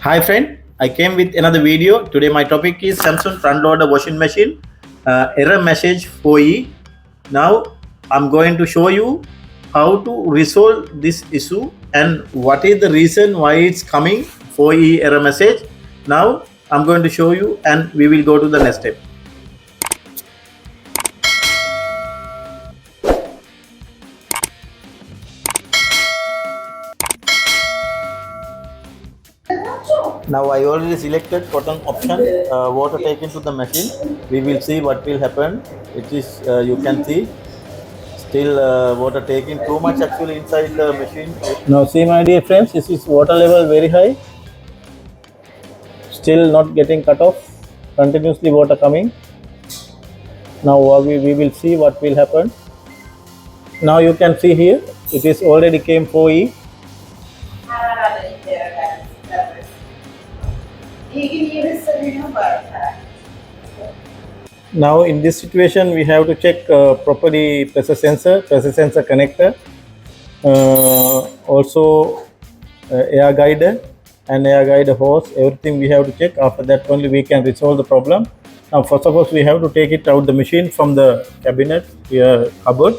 Hi friend, I came with another video. Today my topic is Samsung front loader washing machine error message 4E. Now I'm going to show you how to resolve this issue and what is the reason why it's coming 4E error message. Now I'm going to show you and we will go to the next step. Now I already selected bottom option water taken to the machine. We will see what will happen. It is you can see still water taking too much actually inside the machine. Now see my dear friends, this is water level very high. Still not getting cut off. Continuously water coming. Now we will see what will happen. Now you can see here it is already came 4E. Now in this situation we have to check properly pressure sensor connector, also air guider and air guider hose, everything we have to check. After that only we can resolve the problem. Now first of all we have to take it out the machine from the cabinet cupboard.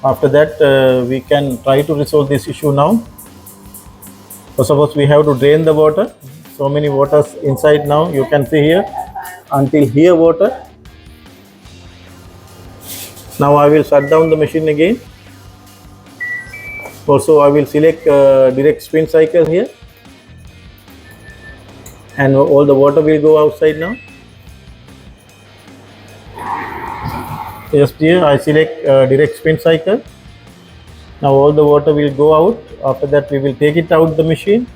After that we can try to resolve this issue now. First of all we have to drain the water. So many waters inside now, you can see here until here water. Now I will shut down the machine again. Also I will select direct spin cycle here and all the water will go outside now. Yes dear, I select direct spin cycle. Now all the water will go out. After that we will take it out the machine.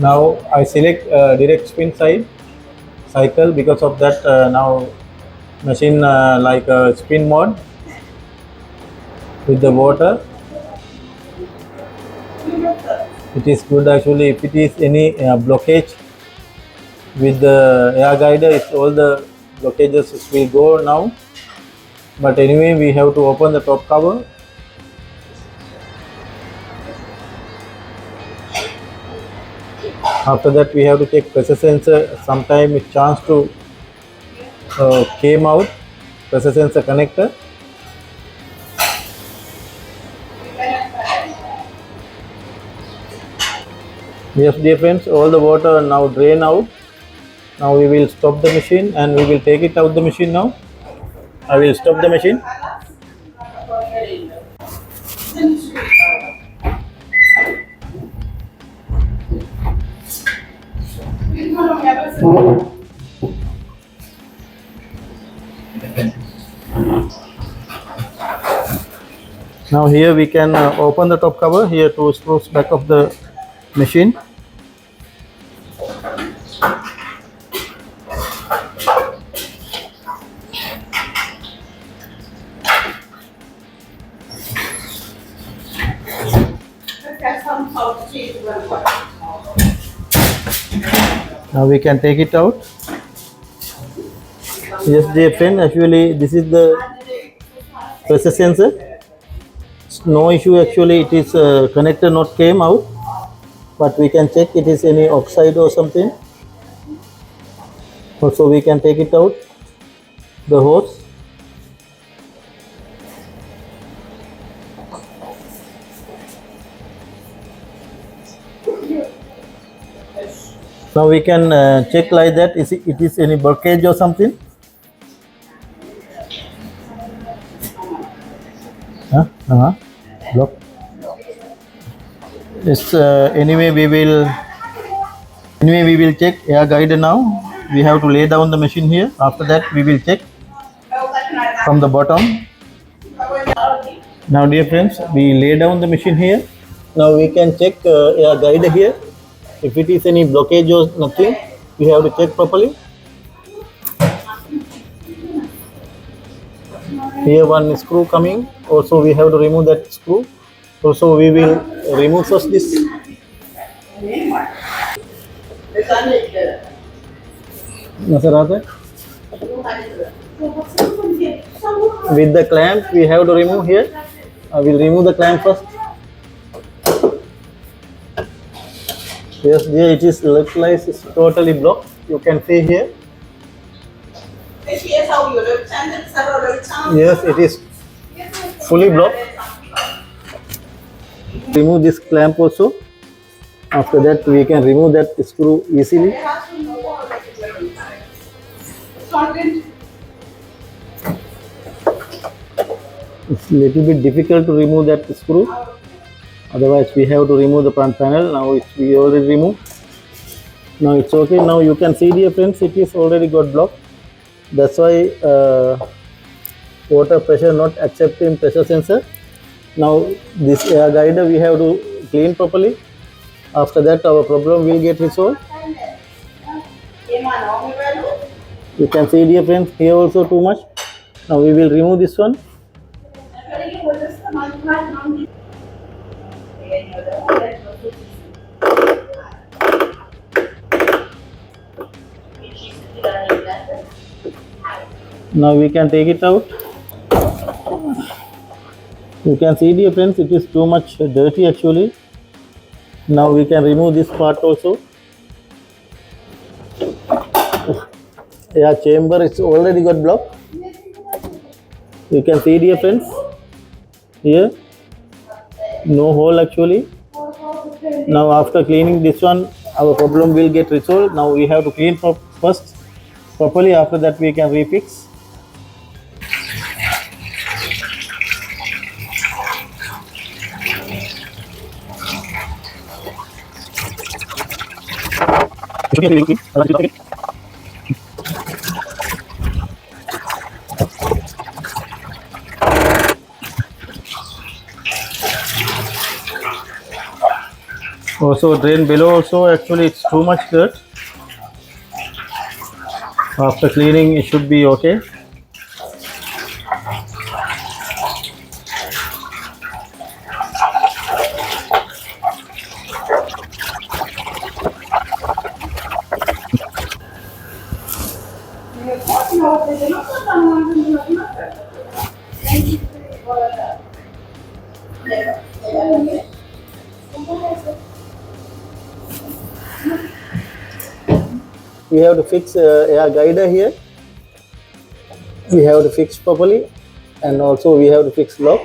Now I select direct spin cycle. Because of that now machine like spin mode with the water. It is good actually. If it is any blockage with the air guider, it's all the blockages will go now. But anyway we have to open the top cover. After that we have to check pressure sensor. Sometime it chance to came out pressure sensor connector. Yes dear friends, all the water now drain out. Now we will stop the machine and we will take it out the machine now. I will stop the machine. Now here we can open the top cover here to screws back of the machine. Now we can take it out. Yes dear friend, actually this is the pressure sensor. No issue actually, it is connector not came out, but we can check it is any oxide or something. Also we can take it out the hose. Now we can check like that, is it is any blockage or something. Block. Yes, anyway we will check air guider now. We have to lay down the machine here. After that we will check from the bottom. Now dear friends, we lay down the machine here. Now we can check air guider here. If it is any blockage or nothing, we have to check properly. Here one screw coming. Also we have to remove that screw. Also we will remove first this. नजर आता है With the clamp, we have to remove here. I will remove the clamp first. Yes, dear, it is looks like it's totally blocked. You can see here. Yes, it is fully blocked. Remove this clamp also. After that, we can remove that screw easily. It's a little bit difficult to remove that screw. Otherwise, we have to remove the front panel. Now we already removed. Now it's okay. Now you can see, dear friends, it is already got blocked. That's why water pressure not accepting pressure sensor. Now this air guider we have to clean properly. After that, our problem will get resolved. You can see, dear friends, here also too much. Now we will remove this one. Now we can take it out. You can see, dear friends, it is too much dirty actually. Now we can remove this part also. Yeah, chamber is already got blocked. You can see, dear friends, here no hole actually. Now after cleaning this one, our problem will get resolved. Now we have to clean first properly. After that, we can refix. Also drain below also actually it's too much dirt. After cleaning it should be okay. We have to fix air guider here. We have to fix properly, and also we have to fix lock.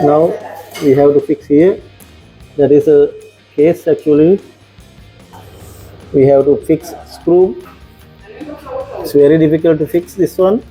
Now we have to fix here. That is a case actually. We have to fix screw. It's very difficult to fix this one.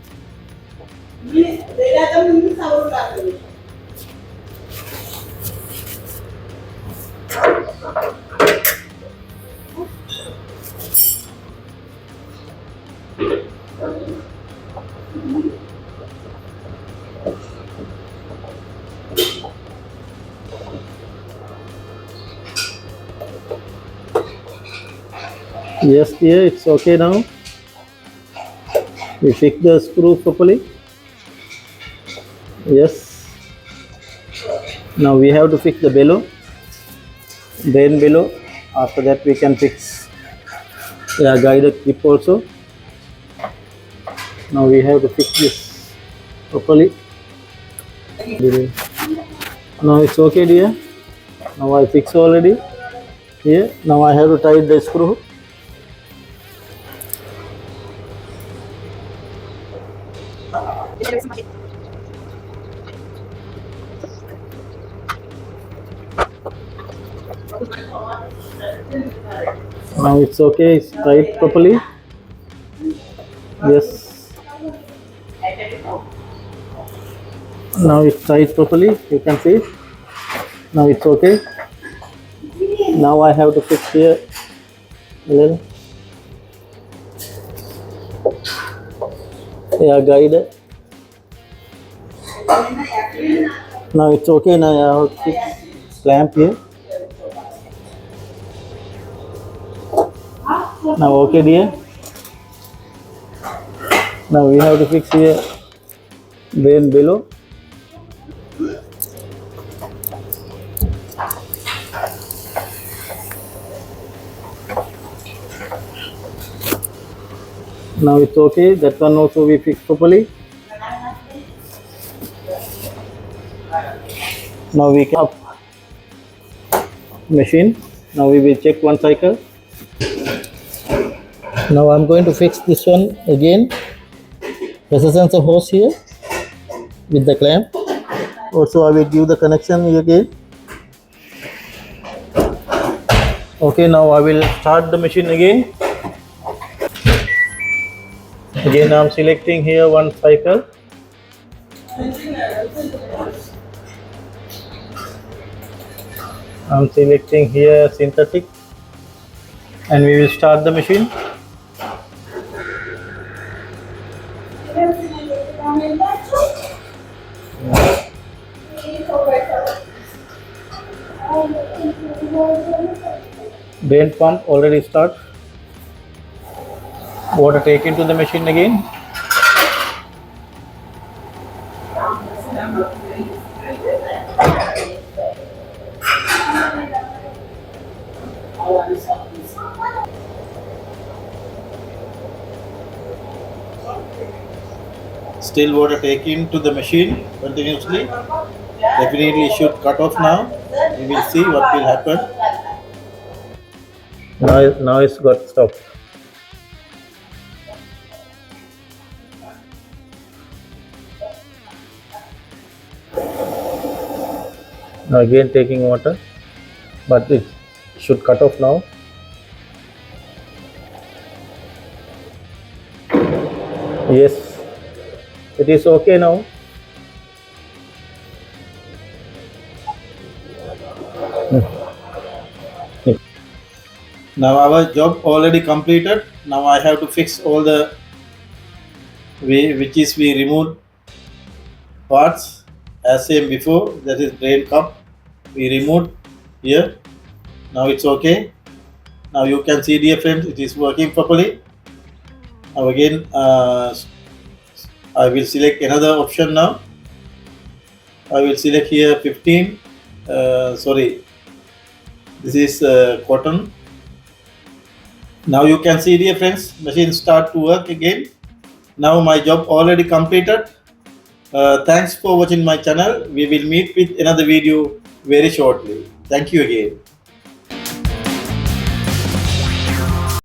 Yes, dear, it's okay now. We fix the screw properly. Yes. Now we have to fix the bellow, drain bellow. After that, we can fix the guide clip also. Now we have to fix this properly. Now it's okay, dear. Now I fix already. Here. Now I have to tighten the screw. Now it's okay, it's tight properly. Yes. Now it's tight properly, you can see. Now it's okay. Now I have to fix here a little. Yeah, guide. Now it's okay. Now I have to fix clamp here. Now okay, dear. Now we have to fix here drain below. Now it's okay. That one also we fixed properly. Now we can up machine. Now we will check one cycle. Now I'm going to fix this one again. Resistance of hose here with the clamp. Also I will give the connection again. Okay, now I will start the machine again. Again I'm selecting here one cycle. I'm selecting here synthetic and we will start the machine. Drain pump already start. Water taken to the machine again. Still water taken to the machine continuously. Definitely should cut off now. We will see what will happen. Now it's got stopped. Now again taking water, but it should cut off now. Yes, it is okay now. Now our job already completed. Now I have to fix all the way we removed parts as same before. That is drain cup we removed here. Now it's okay. Now you can see, dear friends, it is working properly. Now again I will select another option now. I will select here 15. Sorry, this is cotton. Now you can see, dear friends, machine start to work again. Now my job already completed. Thanks for watching my channel. We will meet with another video very shortly. Thank you again.